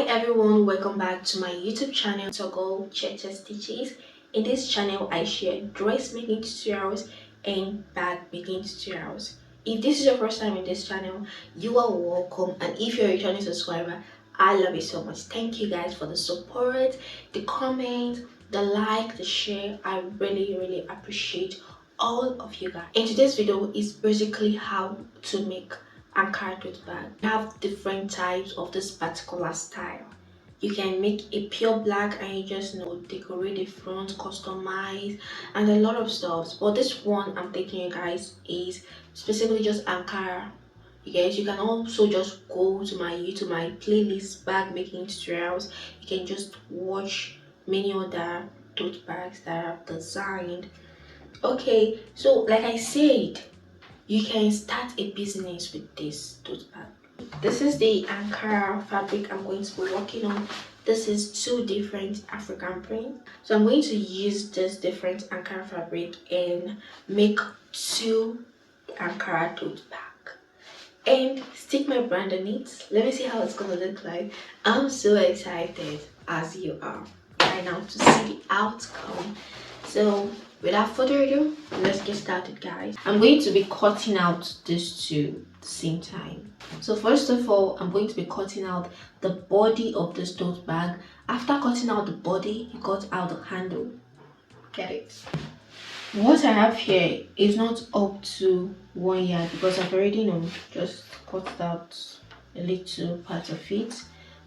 everyone, welcome back to my YouTube channel, Toggle Churches Stitches. In this channel, I share dressmaking tutorials and bag making tutorials. If this is your first time in this channel, you are welcome, and if you're a returning subscriber, I love you so much. Thank you guys for the support, the comment, the like, the share. I really appreciate all of you guys. In today's video is basically how to make ANKARA tote bag. We have different types of this particular style. You can make a pure black and you just decorate the front, customize, and a lot of stuff. But this one I'm taking you guys is specifically just ANKARA. You guys, you can also just go to my YouTube, my playlist bag making tutorials. You can just watch many other tote bags that I've designed. Okay, so like I said, you can start a business with this tote bag. This is the ANKARA fabric I'm going to be working on. This is two different African prints. So I'm going to use this different ANKARA fabric and make two ANKARA tote bag and stick my brand on it. Let me see how it's gonna look like. I'm so excited, as you are right now, to see the outcome. So without further ado, let's get started, guys. I'm going to be cutting out these two at the same time. So first of all, I'm going to be cutting out the body of this tote bag. After cutting out the body, you cut out the handle. Get it? What I have here is not up to 1 yard because I've already just cut out a little part of it.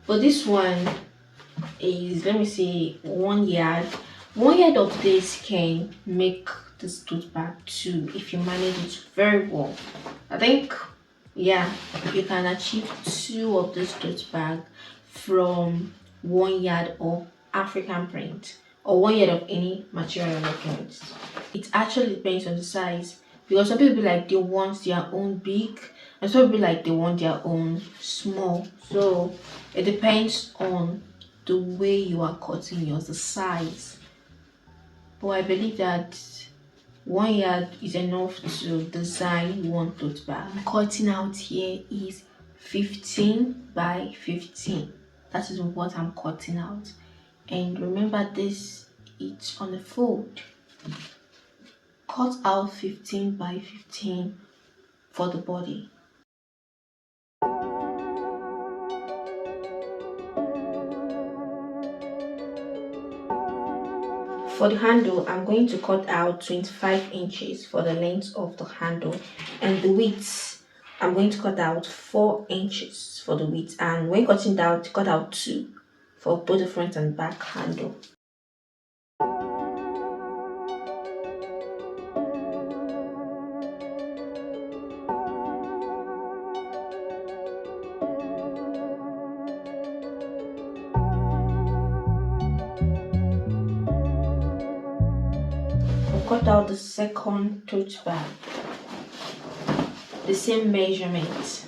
But this one is, let me see, 1 yard. 1 yard of this can make this tote bag too if you manage it very well. I think, yeah, you can achieve 2 of this tote bag from 1 yard of African print or 1 yard of any material you're working with. It actually depends on the size because some people like they want their own big and some people like they want their own small. So it depends on the way you are cutting yours, the size. But I believe that 1 yard is enough to design one tote bag. Cutting out here is 15 by 15. That is what I'm cutting out. And remember this, it's on a fold. Cut out 15 by 15 for the body. For the handle, I'm going to cut out 25 inches for the length of the handle, and the width, I'm going to cut out 4 inches for the width, and when cutting down, cut out 2 for both the front and back handle. Cut out the second tote bag, the same measurement.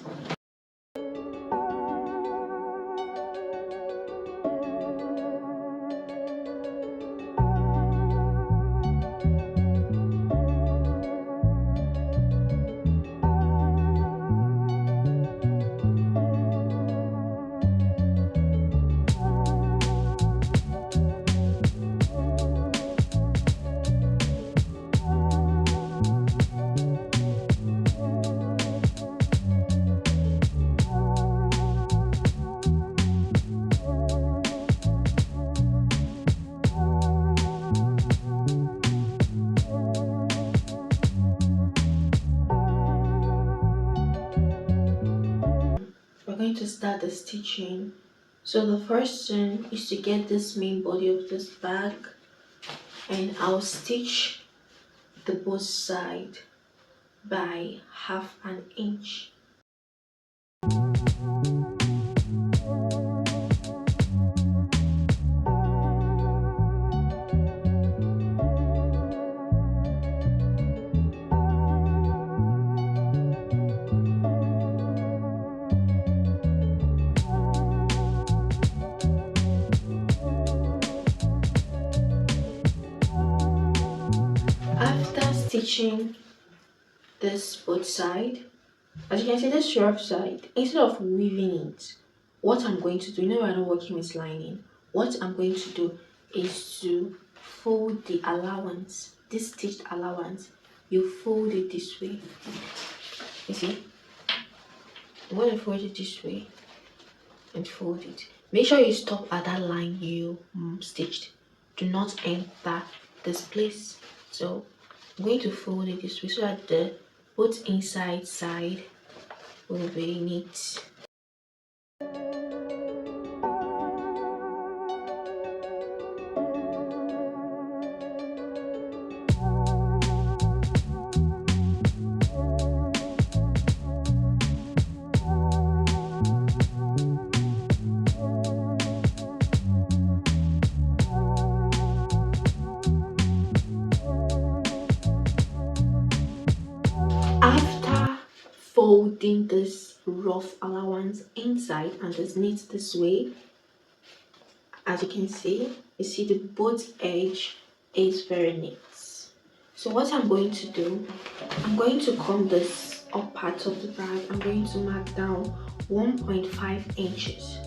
We're going to start the stitching. So the first thing is to get this main body of this bag, and I'll stitch the both side by 1/2 inch. After stitching this both side, as you can see, this rough side, instead of weaving it, what I'm going to do, we're not working with lining. What I'm going to do is to fold the allowance, this stitched allowance. You fold it this way. You see, I'm going to fold it this way and fold it. Make sure you stop at that line you stitched. Do not enter this place. So I'm going to fold it this way so that the both inside side will be neat. After folding this rough allowance inside and it's neat this way, as you can see, you see the both edge is very neat. So what I'm going to do, I'm going to comb this up part of the bag. I'm going to mark down 1.5 inches.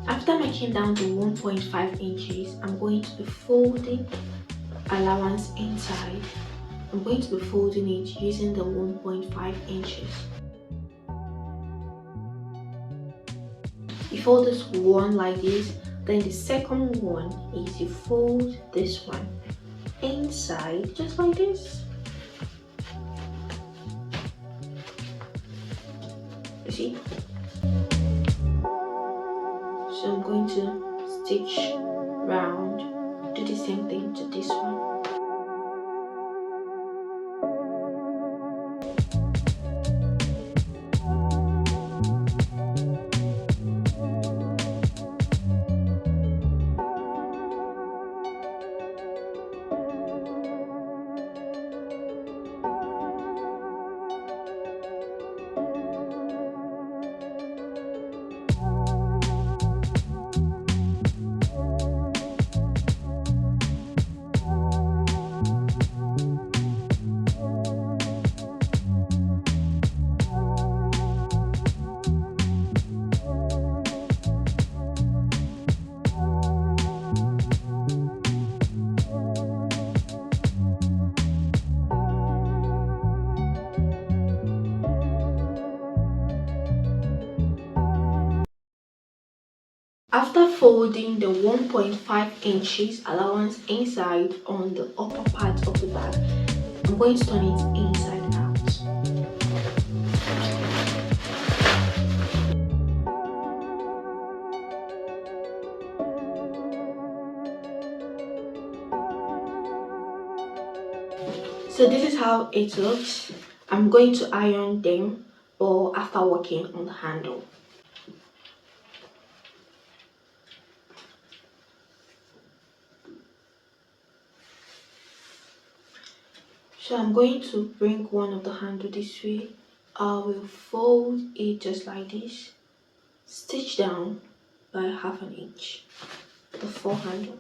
After marking down to 1.5 inches, I'm going to be folding allowance inside. I'm going to be folding it using the 1.5 inches. You fold this one like this, then the second one is you fold this one inside just like this. You see? So I'm going to stitch round, do the same thing to this one. After folding the 1.5 inches allowance inside on the upper part of the bag, I'm going to turn it inside out. So this is how it looks. I'm going to iron them or after working on the handle. So I'm going to bring one of the handle this way. I will fold it just like this, stitch down by 1/2 inch the fore handle.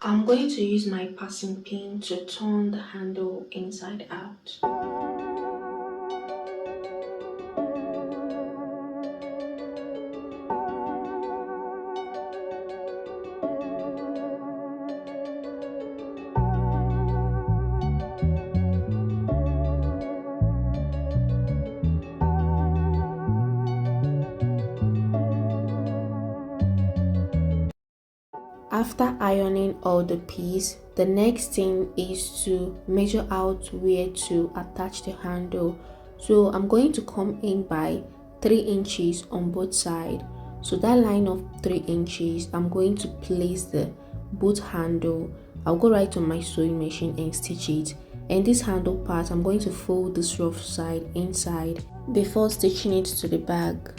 I'm going to use my passing pin to turn the handle inside out. After ironing all the piece, the next thing is to measure out where to attach the handle. So I'm going to come in by 3 inches on both sides. So that line of 3 inches, I'm going to place the boot handle. I'll go right on my sewing machine and stitch it. And this handle part, I'm going to fold this rough side inside before stitching it to the bag.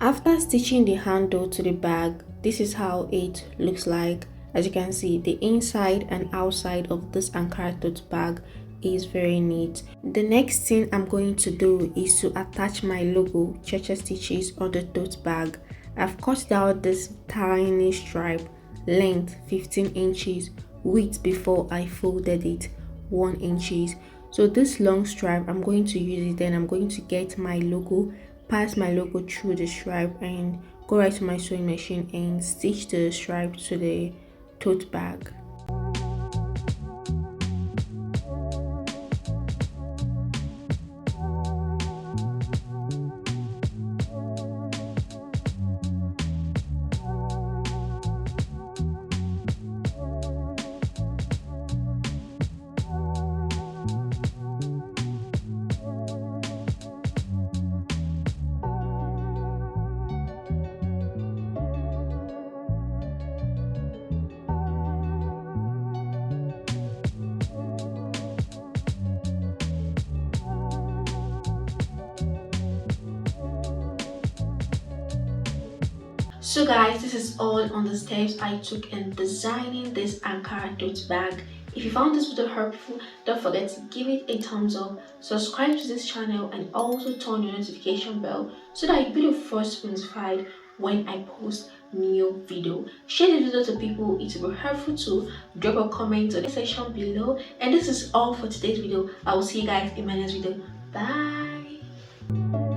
After stitching the handle to the bag, this is how it looks like. As you can see, the inside and outside of this Ankara tote bag is very neat. The next thing I'm going to do is to attach my logo cheche stitches on the tote bag. I've cut out this tiny stripe, length 15 inches, width before I folded it 1 inches. So this long stripe, I'm going to use it, then I'm going to get my logo, pass my logo through the stripe and go right to my sewing machine and stitch the stripe to the tote bag. So guys, this is all on the steps I took in designing this Ankara tote bag. If you found this video helpful, don't forget to give it a thumbs up, subscribe to this channel and also turn your notification bell so that you'll be the first to be notified when I post new video. Share the video to people, it will be helpful too. Drop a comment in the section below. And this is all for today's video. I will see you guys in my next video. Bye.